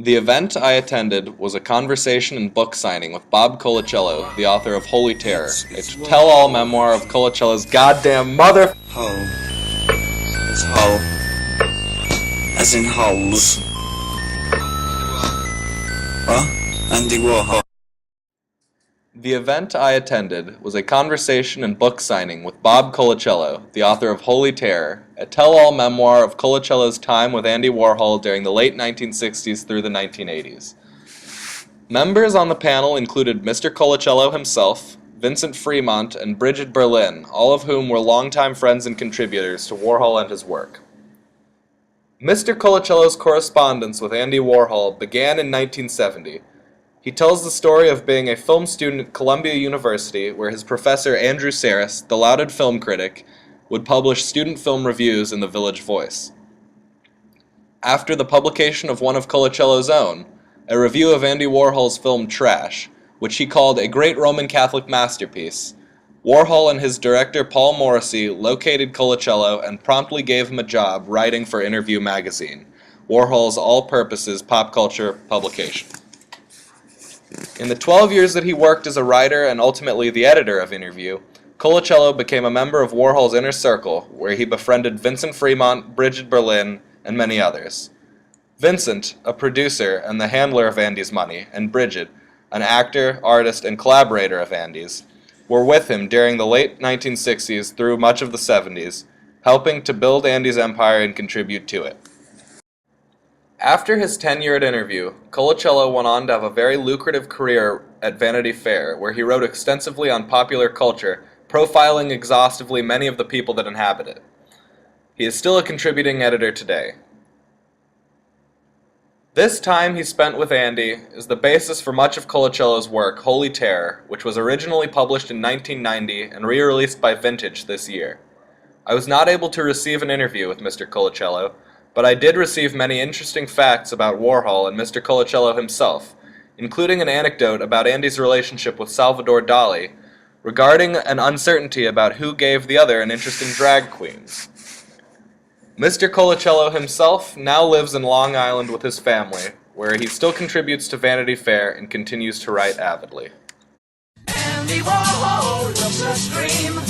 The event I attended was a conversation and book signing with Bob Colacello, the author of Holy Terror, a tell-all memoir of Colacello's goddamn mother. Ho. It's ho. As in holes. What? Andy Warhol. The event I attended was a conversation and book signing with Bob Colacello, the author of Holy Terror, a tell-all memoir of Colacello's time with Andy Warhol during the late 1960s through the 1980s. Members on the panel included Mr. Colacello himself, Vincent Fremont, and Bridget Berlin, all of whom were longtime friends and contributors to Warhol and his work. Mr. Colacello's correspondence with Andy Warhol began in 1970. He tells the story of being a film student at Columbia University, where his professor Andrew Saris, the lauded film critic, would publish student film reviews in the Village Voice. After the publication of one of Colacello's own, a review of Andy Warhol's film Trash, which he called a great Roman Catholic masterpiece, Warhol and his director Paul Morrissey located Colacello and promptly gave him a job writing for Interview magazine, Warhol's all-purposes pop culture publication. In the 12 years that he worked as a writer and ultimately the editor of Interview, Colacello became a member of Warhol's inner circle, where he befriended Vincent Fremont, Bridget Berlin, and many others. Vincent, a producer and the handler of Andy's money, and Bridget, an actor, artist, and collaborator of Andy's, were with him during the late 1960s through much of the 70s, helping to build Andy's empire and contribute to it. After his tenure at Interview, Colacello went on to have a very lucrative career at Vanity Fair, where he wrote extensively on popular culture, profiling exhaustively many of the people that inhabit it. He is still a contributing editor today. This time he spent with Andy is the basis for much of Colacello's work, Holy Terror, which was originally published in 1990 and re-released by Vintage this year. I was not able to receive an interview with Mr. Colacello, but I did receive many interesting facts about Warhol and Mr. Colacello himself, including an anecdote about Andy's relationship with Salvador Dali, regarding an uncertainty about who gave the other an interest in drag queens. Mr. Colacello himself now lives in Long Island with his family, where he still contributes to Vanity Fair and continues to write avidly. Andy Warhol looks a scream.